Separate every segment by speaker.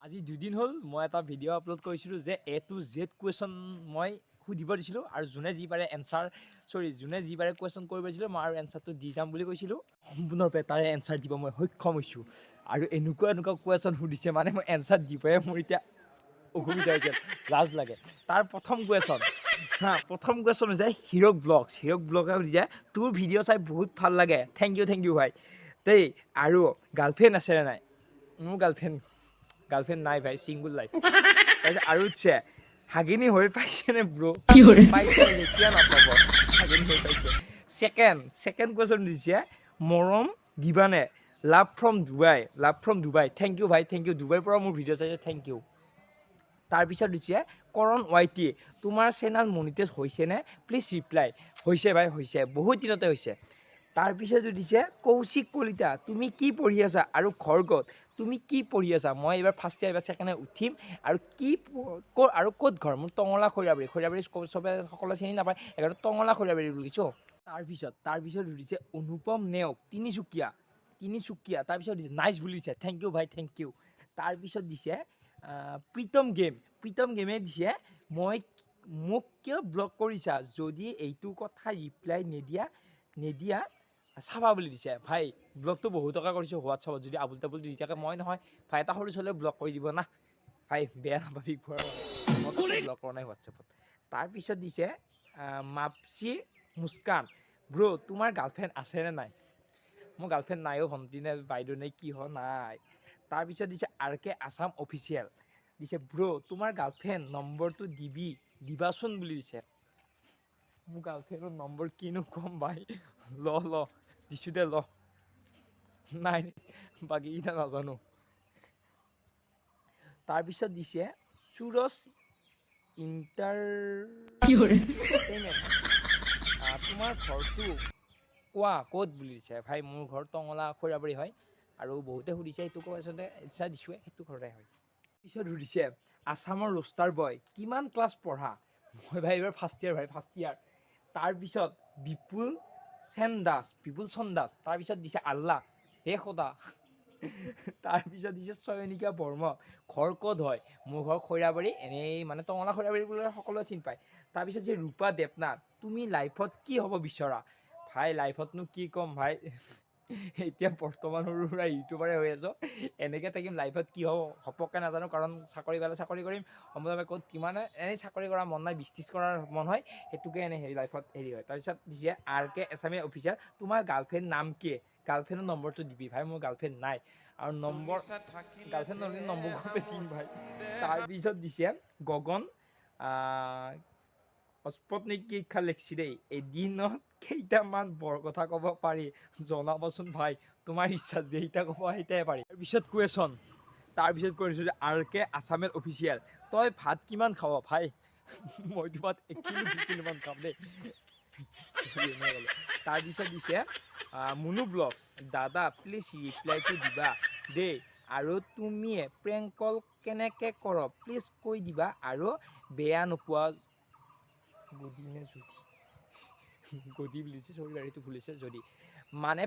Speaker 1: আজি 2 দিন হ'ল মই এটা ভিডিও আপলোড কৰিছিলো যে A to Z কোৱেশ্চন মই সুধিব দিছিলো আৰু যোনে যি পাৰে এনসাৰ যোনে যি পাৰে কোৱেশ্চন কৰিব দিছিলো মই আৰু এনসাৰটো দি যাম বুলি কৈছিলো সম্পূৰ্ণৰূপে তাৰে এনসাৰ দিব মই সক্ষম হৈছো আৰু এনেকুৱা কোৱেশ্চন সুধিছে মানে মই এনসাৰ দিবয়ে মোৰ এতিয়া অসুবিধা হৈছে লাজ লাগে তাৰ প্ৰথম কোৱেশ্চন প্ৰথম কোৱেশ্চন হৈছে হিৰক ব্লগে সুধিছে তোৰ ভিডিও চাই বহুত ভাল লাগে থ্যাংক ইউ ভাই তেই আৰু গাৰ্লফ্ৰেণ্ড আছে নাই মোৰ গার্লফ্রেন্ড নাই ভাই সিঙ্গল লাইফ আর হচ্ছে হাগিনি হয়ে পাইছে নে ব্রো পাইছে যেতিয়া নাপাব হাগিনি হয়ে পাইছে সেকেন্ড কোয়েশ্চন দিছে মরম দিবানে love from Dubai thank you ভাই থ্যাংক ইউ দুবাইৰ পৰা মোৰ ভিডিও চাইছে থ্যাংক ইউ তাৰপিছত দিছে কৰণ ৱাইটি তোমাৰ চেনেল মনিটাইজ হৈছে নে প্লিজ ৰিপ্লাই হৈছে ভাই হৈছে বহুত দিনতে হৈছে তাৰপিছত দিছে কৌশিক কলিতা তুমি কি পঢ়ি আছা আৰু ঘৰ ক'ত তুমি কি পঢ়ি আছা মই এবাৰ ফাৰ্ষ্ট ইয়াৰ এবাৰ সেকেন্ড উঠিম আৰু কি আৰু ক'ত ঘৰ মোৰ টঙলা খৈৰাবাৰী সবে সকলো চিনি নাপায় এবাৰ টঙলা খৈৰাবাৰী বুলিছো তাৰপিছত দিছে অনুপম নেওক তিনিচুকীয়া তাৰপিছত দিছে নাইস বুলিছে থ্যাংক ইউ ভাই থ্যাংক ইউ তাৰপিছত দিছে প্ৰীতম গেমে দিছে মোক কিয় ব্লক কৰিছা যদি এইটো কথা ৰিপ্লাই নিদিয়া চাবা বুলি দিছে ভাই ব্লগটো বহুত টকা কৰিছে হোৱাটছআপত যদি আবুল তাবুল দি থাকে মই নহয় ভাই এটা সৰু ছোৱালীয়ে ব্লক কৰি দিব না ভাই বেয়া নাপাবি মই ব্লক কৰা নাই হোৱাটছআপত তাৰপিছত দিছে মাপচি মুস্কান ব্ৰো তোমাৰ গাৰ্লফ্ৰেণ্ড আছে নে নাই মোৰ গাৰ্লফ্ৰেণ্ড নাইও ভণ্টি নে বাইদেউ নে কি হয় নাই তাৰপিছত দিছে RK আসাম অফিচিয়েল দিছে ব্ৰো তোমাৰ গাৰ্লফ্ৰেণ্ড নম্বৰটো দিবাচোন বুলি দিছে মোৰ গাৰ্লফ্ৰেণ্ডৰ নম্বৰ কিনো কম ভাই ল দিছো দে ল নাই বাকী এটা নাজানো তাৰপিছত দিছে সুৰজ তোমাৰ ঘৰটো কোৱা ক'ত বুলি দিছে ভাই মোৰ ঘৰ টঙলা খৈৰাবাৰী হয় আৰু বহুতে সুধিছে এইটো কোৱেশ্যনতে ইচ্ছা দিছোৱে সেইটো ঘৰতে হয় পিছত সুধিছে আসামৰ ৰোষ্টাৰ বয় কিমান ক্লাছ পঢ়া মই ভাই এবাৰ ফাৰ্ষ্ট ইয়াৰ তাৰপিছত বিপুল চন্দাস তাৰপিছত দিছে আল্লাহ হে খোদা তাৰপিছত দিছে চয়নিকা বৰ্মা ঘৰ ক'ত হয় মোৰ ঘৰ খৈৰাবাৰী এনেই মানে টঙলা খৈৰাবাৰী বুলি সকলোৱে চিনি পায় তাৰপিছত যে ৰূপা দেৱনাথ তুমি লাইফত কি হ'ব বিচৰা ভাই লাইফতনো কি ক'ম ভাই এতিয়া বৰ্তমান সৰু সুৰা ইউটিউবাৰে হৈ আছো এনেকৈ থাকিম লাইফত কি হ'ব ঘপককৈ নাজানো কাৰণ চাকৰি কৰিম সম্পূৰ্ণভাৱে ক'ত কিমান এনেই চাকৰি কৰা মন নাই বিজনেছ কৰাৰ মন হয় সেইটোকে এনে লাইফত হয় তাৰপিছত দিছে RK আসামে অফিচিয়েল তোমাৰ গাৰ্লফ্ৰেণ্ড নাম কি গাৰ্লফ্ৰেণ্ডৰ নম্বৰটো দিবি ভাই মোৰ গাৰ্লফ্ৰেণ্ড নাই আৰু গাৰ্লফ্ৰেণ্ড নম্বৰ দিম ভাই তাৰপিছত দিছে গগন স্পটনিক শিক্ষা লিখছি দেই এদিনত কেইটামান বৰ কথা ক'ব পাৰি জনাবচোন ভাই তোমাৰ ইচ্ছা যেইটা ক'ব সেইটাই পাৰি তাৰপিছত কৰিছো RK আসামেল অফিচিয়েল তই ভাত কিমান খাৱ ভাই মই ভাত 1 কিলোমান খাম দেই তাৰপিছত দিছে মুনু ব্লগছ দাদা প্লিজ ৰিপ্লাইটো দিবা দেই আৰু তুমি প্ৰেংক কল কেনেকৈ কৰ প্লিজ কৈ দিবা আৰু বেয়া নোপোৱা গদি বুলিছে সৰি গাড়ীটো ভুলিছে যদি মানে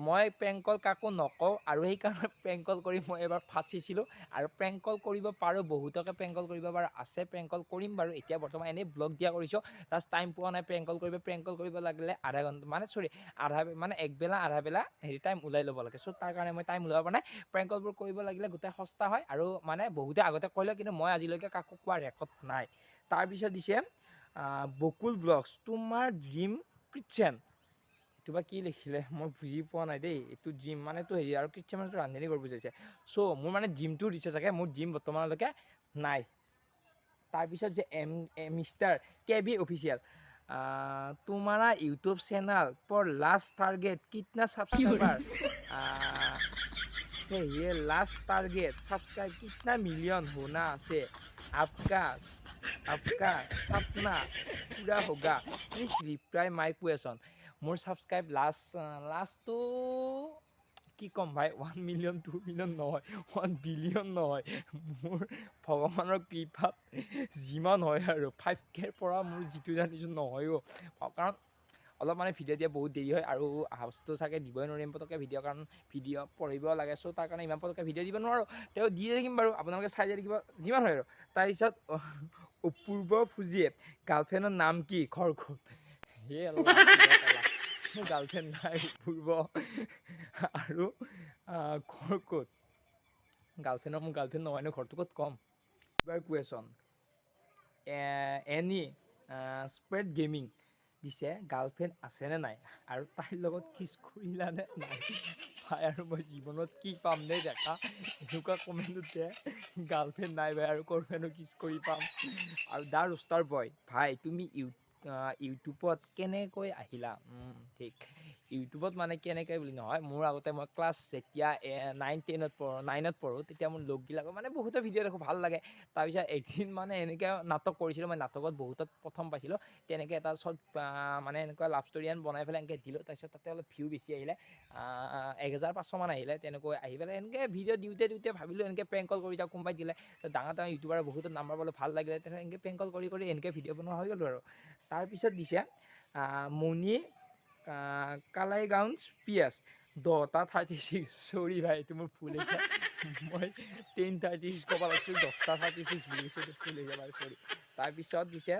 Speaker 1: মই প্ৰেংক কল কাকো নকওঁ আৰু সেইকাৰণে প্ৰেংক কল কৰি মই এবাৰ ফাঁচিছিলোঁ আৰু প্ৰেংক কল কৰিব পাৰোঁ বহুতকে প্ৰেংক কল কৰিব পাৰোঁ আছে প্ৰেংক কল কৰিম বাৰু এতিয়া বৰ্তমান এনেই ব্লগ দিয়া কৰিছোঁ জাষ্ট টাইম পোৱা নাই প্ৰেংক কল কৰিব লাগিলে আধা ঘণ্টা মানে একবেলা আধা বেলা টাইম ওলাই ল'ব লাগে চ' তাৰ কাৰণে মই টাইম ওলাব পৰা নাই প্ৰেংক কলবোৰ কৰিব লাগিলে গোটেই সস্তা হয় আৰু মানে বহুতে আগতে কৰিলে কিন্তু মই আজিলৈকে কাকো কোৱা ৰেকৰ্ড নাই তাৰপিছত দিছে বকুল ব্লগছ তোমাৰ ড্ৰিম কিটচেন এইটো বা কি লিখিলে মই বুজি পোৱা নাই দেই এইটো ড্ৰিম মানেতো হেৰি আৰু কিটচেন মানেতো ৰান্ধনি ঘৰ বুজাইছে চ' মোৰ মানে ড্ৰিমটো দিছে চাগে মোৰ ড্ৰিম বৰ্তমানলৈকে নাই তাৰপিছত যে মিষ্টাৰ KB অফিচিয়েল तुम्हारा यूट्यूब चैनल पर लास्ट टारगेट कितना सब्सक्राइबर ये लास्ट टारगेट सब्सक्राइब कितना मिलियन होना से आपका सपना पूरा होगा please reply my question more subscribe last तो কি কম ভাই 1 মিলিয়ন 2 মিলিয়ন নহয় 1 বিলিয়ন নহয় মোৰ ভগৱানৰ কৃপাত যিমান হয় আৰু 5K পৰা মোৰ যিটো জানিছোঁ নহয়ও কাৰণ অলপ মানে ভিডিঅ' দিয়া বহুত দেৰি হয় আৰু অহা বস্তুটো চাগে দিবই নোৱাৰিম পটককৈ ভিডিঅ' কাৰণ ভিডিঅ' পঢ়িব লাগে চ' তাৰ কাৰণে ইমান পটককৈ ভিডিঅ' দিব নোৱাৰোঁ তেওঁ দি থাকিম বাৰু আপোনালোকে চাই যাই থাকিব যিমান হয় আৰু তাৰপিছত অপূৰ্ব ফুজিয়ে গাৰ্লফ্ৰেণ্ডৰ নাম কি খৰখুত সেই মোৰ গাৰ্লফ্ৰেণ্ড নাই অপূৰ্ব আৰু খৰখুত মোৰ গাৰ্লফ্ৰেণ্ড নহয় ন ঘৰটো ক'ত ক'ম কুৱেশ্যন এনি স্প্ৰেড গেমিং দিছে গাৰ্লফ্ৰেণ্ড আছেনে নাই আৰু তাইৰ লগত কিছ কৰিলানে নাই ভাই আৰু মই জীৱনত কি পাম নে দেখা এনেকুৱা কমেণ্টতে গাৰ্লফ্ৰেণ্ড নাই ভাই আৰু ক'ৰবানো কিছ কৰি পাম আৰু দা ৰোষ্টাৰ বয় ভাই তুমি ইউটিউবত কেনেকৈ আহিলা ঠিক ইউটিউবত মানে কেনেকৈ বুলি নহয় মোৰ আগতে মই ক্লাছ যেতিয়া 9ত পঢ়োঁ তেতিয়া মোৰ লগবিলাকৰ মানে বহুতে ভিডিঅ' দেখোঁ ভাল লাগে তাৰপিছত একদিন মানে এনেকৈ নাটক কৰিছিলোঁ মই নাটকত বহুতত প্ৰথম পাইছিলোঁ তেনেকৈ এটা মানে এনেকুৱা লাভ ষ্টৰি বনাই পেলাই এনেকৈ দিলোঁ তাৰপিছত তাতে অলপ ভিউ বেছি আহিলে 1500 মান আহিলে তেনেকৈ আহি পেলাই এনেকৈ ভিডিঅ' দিওঁতে ভাবিলোঁ এনেকৈ প্ৰেংক কল কৰি যাওঁ কোনোবাই দিলে ডাঙৰ ইউটিউবাৰ বহুত নাম্বাৰ পালোঁ ভাল লাগিলে তেনেকৈ এনেকৈ প্ৰেংক কল কৰি এনেকৈ ভিডিঅ' বনোৱা হৈ গ'লোঁ আৰু তাৰপিছত দিছে মণি কালাইগাউন্স পিয়াছ 10:36 চৰি ভাই এইটো মোৰ ভুল হৈছে মই 10:36 ক'ব লাগিছিল 10:36 বুলি কৈছোঁ এইটো ভুল হৈছে বাৰু চৰি তাৰপিছত দিছে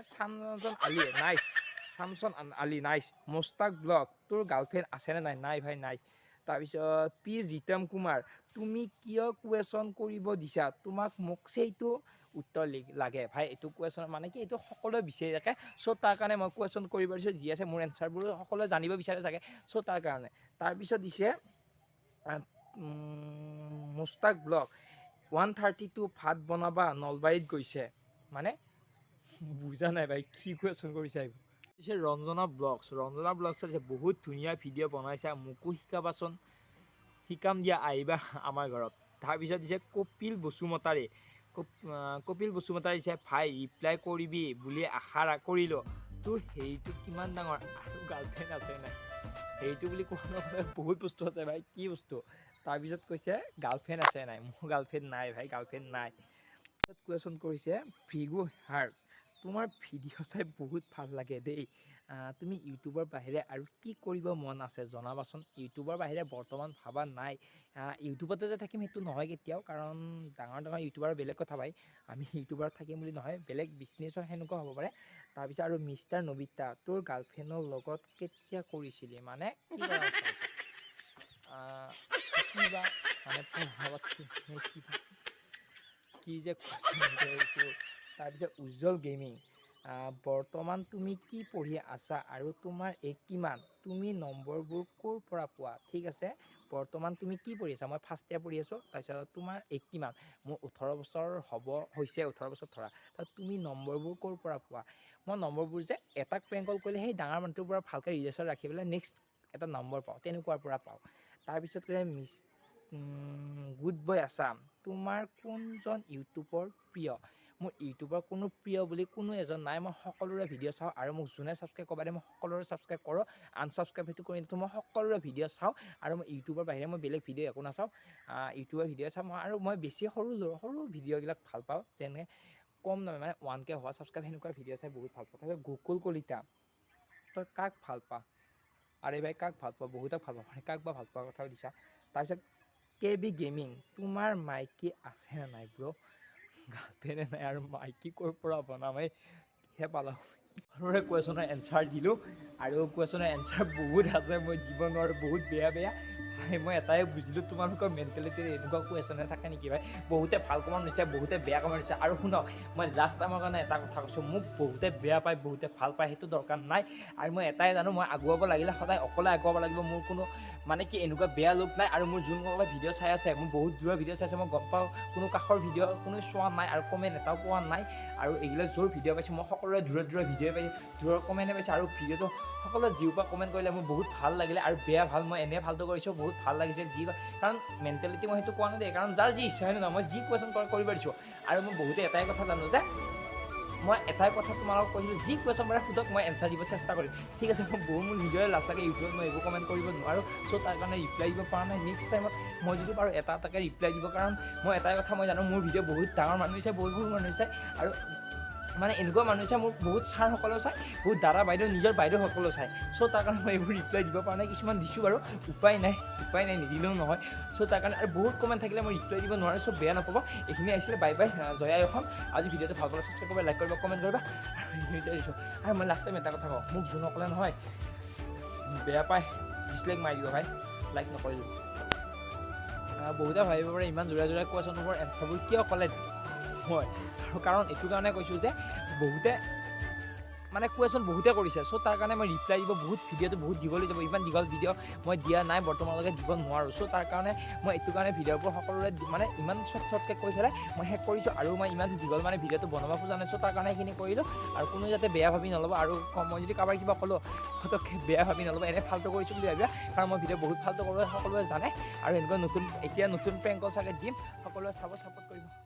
Speaker 1: চামচন আলি নাইচ মোস্তাক ব্লগ তোৰ গাৰ্লফ্ৰেণ্ড আছেনে নাই ভাই নাই তাৰপিছত পি জিতম কুমাৰ তুমি কিয় কুৱেশ্যন কৰিব দিছা তোমাক মোক সেইটো উত্তৰ লাগে ভাই এইটো কুৱেশ্যন মানে কি এইটো সকলোৱে বিচাৰি থাকে চ' তাৰ কাৰণে মই কুৱেশ্যন কৰিব দিছোঁ যি আছে মোৰ এনচাৰবোৰ সকলোৱে জানিব বিচাৰে চাগে চ' তাৰ কাৰণে তাৰপিছত দিছে মোস্তাক ব্লগ 132 ভাত বনাবা নলবাৰীত গৈছে মানে বুজা নাই ভাই কি কুৱেশ্যন কৰিছে এইবোৰ ৰঞ্জনা ব্লগছ বহুত ধুনীয়া ভিডিঅ' বনাইছে মোকো শিকাবাচোন শিকাম দিয়া আহিবা আমাৰ ঘৰত তাৰপিছত দিছে কপিল বসুমতাৰী দিছে ভাই ৰিপ্লাই কৰিবি বুলি আশা কৰিলোঁ তোৰ হেৰিটো কিমান ডাঙৰ আৰু গাৰ্লফ্ৰেণ্ড আছে নাই হেৰিটো বুলি ক'বলৈ বহুত বস্তু আছে ভাই কি বস্তু তাৰপিছত কৈছে গাৰ্লফ্ৰেণ্ড আছে নাই মোৰ গাৰ্লফ্ৰেণ্ড নাই ভাই গাৰ্লফ্ৰেণ্ড নাই কুৱেশ্যন কৰিছে ভিগু হাৰ্ট তোমাৰ ভিডিঅ' চাই বহুত ভাল লাগে দেই তুমি ইউটিউবৰ বাহিৰে আৰু কি কৰিব মন আছে জনাবাচোন ইউটিউবৰ বাহিৰে বৰ্তমান ভাবা নাই ইউটিউবতে যে থাকিম সেইটো নহয় কেতিয়াও কাৰণ ডাঙৰ ইউটিউবাৰ বেলেগ কথা পাই আমি ইউটিউবাৰত থাকিম বুলি নহয় বেলেগ বিজনেছৰ সেনেকুৱা হ'ব পাৰে তাৰপিছত আৰু মিষ্টাৰ নবিতা তোৰ গাৰ্লফ্ৰেণ্ডৰ লগত কেতিয়া কৰিছিলি মানে কিবা কি যে তাৰপিছত উজ্জ্বল গেমিং বৰ্তমান তুমি কি পঢ়ি আছা আৰু তোমাৰ কিমান তুমি নম্বৰবোৰ ক'ৰ পৰা পোৱা ঠিক আছে বৰ্তমান তুমি কি পঢ়ি আছা মই ফাৰ্ষ্ট ইয়েৰ পঢ়ি আছোঁ তাৰপিছত তোমাৰ কিমান মোৰ 18 বছৰ হৈছে 18 বছৰ ধৰা তুমি নম্বৰবোৰ ক'ৰ পৰা পোৱা মই নম্বৰবোৰ যে এটাক প্ৰেংক কল কৰিলে সেই ডাঙৰ মানুহটোৰ পৰা ভালকৈ ৰিলেশ্যন ৰাখি পেলাই নেক্সট এটা নম্বৰ পাওঁ তেনেকুৱাৰ পৰা পাওঁ তাৰপিছত মিছ গুড বয় আছাম তোমাৰ কোনজন ইউটিউবৰ প্ৰিয় মোৰ ইউটিউবৰ কোনো প্ৰিয় বুলি কোনো এজন নাই মই সকলোৰে ভিডিঅ' চাওঁ আৰু মোক যোনে ছাবস্ক্ৰাইব কৰিব দিয়ে মই সকলোৰে ছাবস্ক্ৰাইব কৰোঁ আনছাবস্ক্ৰাইব সেইটো কৰি মই সকলোৰে ভিডিঅ' চাওঁ আৰু মই ইউটিউবৰ বাহিৰে মই বেলেগ ভিডিঅ' একো নাচাওঁ ইউটিউবৰ ভিডিঅ' চাওঁ আৰু মই বেছি সৰু ভিডিঅ'বিলাক ভাল পাওঁ যেনে কম নহয় মানে 1K হোৱা ছাবস্ক্ৰাইব সেনেকুৱা ভিডিঅ' চাই বহুত ভাল পাওঁ তাৰপিছত গকুল কলিতা তই কাক ভাল পা আৰে ভাই কাক ভাল পাওঁ বহুতক ভাল পাওঁ কাক বা ভাল পোৱাৰ কথা দিছা তাৰপিছত KB গেমিং তোমাৰ মাইকী আছেনে নাই ব্ৰ গাৰ্লফ্ৰেণ্ডে নাই আৰু মাইকী ক'ৰ পৰা বনামেই কিহে পালোঁ সকলোৰে কুৱেশ্যনৰ এনচাৰ দিলোঁ আৰু কুৱেশ্যনৰ এনচাৰ বহুত আছে মই দিব নোৱাৰোঁ বহুত বেয়া মই এটাই বুজিলোঁ তোমালোকৰ মেণ্টেলিটিৰ এনেকুৱা কুৱেশ্যনে থাকে নেকি ভাই বহুতে ভাল কমেণ্ট দিছে বহুতে বেয়া কমেণ্ট দিছে আৰু শুনক মই লাষ্ট টাইমৰ কাৰণে এটা কথা কৈছোঁ মোক বহুতে বেয়া পায় বহুতে ভাল পায় সেইটো দৰকাৰ নাই আৰু মই এটাই জানো মই আগুৱাব লাগিলে সদায় অকলে আগুৱাব লাগিব মোৰ কোনো মানে কি এনেকুৱা বেয়া লোক নাই আৰু মোৰ যোনসকলে ভিডিঅ' চাই আছে মোৰ বহুত দূৰৰ ভিডিঅ' চাই আছে মই গম পাওঁ কোনো কাষৰ ভিডিঅ' কোনো চোৱা নাই আৰু কমেণ্ট এটাও পোৱা নাই আৰু এইবিলাক য'ৰ ভিডিঅ' পাইছোঁ মই সকলোৰে দূৰৰ ভিডিঅ' পাইছোঁ দূৰৰ কমেণ্টে পাইছোঁ আৰু ভিডিঅ'টো সকলোৱে যিৰ পৰা কমেণ্ট কৰিলে মোৰ বহুত ভাল লাগিলে আৰু বেয়া ভাল মই এনেই ভালটো কৰিছোঁ বহুত ভাল লাগিছে কাৰণ মেণ্টেলিটি মই সেইটো কোৱা নাই কাৰণ যাৰ যি ইচ্ছা হয় নহয় মই যি কুৱেশ্যন কৰিব দিছোঁ আৰু মই বহুতে এটাই কথা জানো যে মই এটাই কথা তোমালোকক কৈছিলোঁ যি কুৱেশ্যন পাৰে সোধক মই এনচাৰ দিব চেষ্টা কৰিম ঠিক আছে মই মোৰ নিজৰে লাজ লাগে ইউটিউবত মই এইবোৰ কমেণ্ট কৰিব নোৱাৰোঁ চ' তাৰ কাৰণে ৰিপ্লাই দিব পৰা নাই নেক্সট টাইমত মই যদি পাৰোঁ এটাকে ৰিপ্লাই দিব কাৰণ মই এটাই কথা মই জানো মোৰ ভিডিঅ' বহুত ডাঙৰ মানুহ হৈছে বহুত মানুহ হৈছে আৰু মানে এনেকুৱা মানুহ চাই মোৰ বহুত ছাৰসকলেও চায়, বহুত দাদা বাইদেউ নিজৰ বাইদেউসকলেও চায়। চ' তাৰ কাৰণে মই এইবোৰ ৰিপ্লাই দিব পৰা নাই, কিছুমান দিছোঁ বাৰু, উপায় নাই নিদিলেও নহয়। চ' তাৰ কাৰণে আৰু বহুত কমেণ্ট থাকিলে মই ৰিপ্লাই দিব নোৱাৰোঁ, চ' বেয়া নাপাব। এইখিনি আহিছিলে, বাই বাই, জয় আই অসম। আজি ভিডিঅ'টো ভাল পালে ছাবস্ক্ৰাইব কৰিবা, লাইক কৰিবা, কমেণ্ট কৰিবা। আৰু এইখিনিতে দিছোঁ। আৰু মই লাষ্ট টাইম এটা কথা কওঁ, মোক যোনসকলে নহয় বেয়া পায় ডিছলাইক মাৰি দিব ভাই, লাইক নকৰিলোঁ। বহুতে ভাবিব পাৰে ইমান জোৰা কুৱেশ্যনবোৰ এনচাৰবোৰ কিয় ক'লে হয়, আৰু কাৰণ এইটো কাৰণে কৈছোঁ যে বহুতে মানে কুৱেশ্যন বহুতে কৰিছে। চ' তাৰ কাৰণে মই ৰিপ্লাই দিব ভিডিঅ'টো বহুত দীঘল হৈ যাব। ইমান দীঘল ভিডিঅ' মই দিয়া নাই বৰ্তমানলৈকে, দিব নোৱাৰোঁ। চ' তাৰ কাৰণে মই এইটো কাৰণে ভিডিঅ'বোৰ সকলোৰে মানে ইমান শ্বৰ্টকৈ কৈ পেলাই মই শেষ কৰিছোঁ। আৰু মই ইমান দীঘল মানে ভিডিঅ'টো বনাব খোজা নাই। চ' তাৰ কাৰণে এইখিনি কৰিলোঁ। আৰু কোনো যাতে বেয়া ভাবি নল'ব, আৰু মই যদি কাৰোবাৰ কিবা ক'লোঁ ফটককৈ বেয়া ভাবি নল'ব, এনেই ফাল্টু কৰিছোঁ বুলি ভাবিবা, কাৰণ মই ভিডিঅ' বহুত ফাল্টু কৰোঁ, সকলোৱে জানে। আৰু এনেকুৱা এতিয়া নতুন প্ৰেংক কল চাগে দিম, সকলোৱে চাব, ছাপোৰ্ট কৰিব।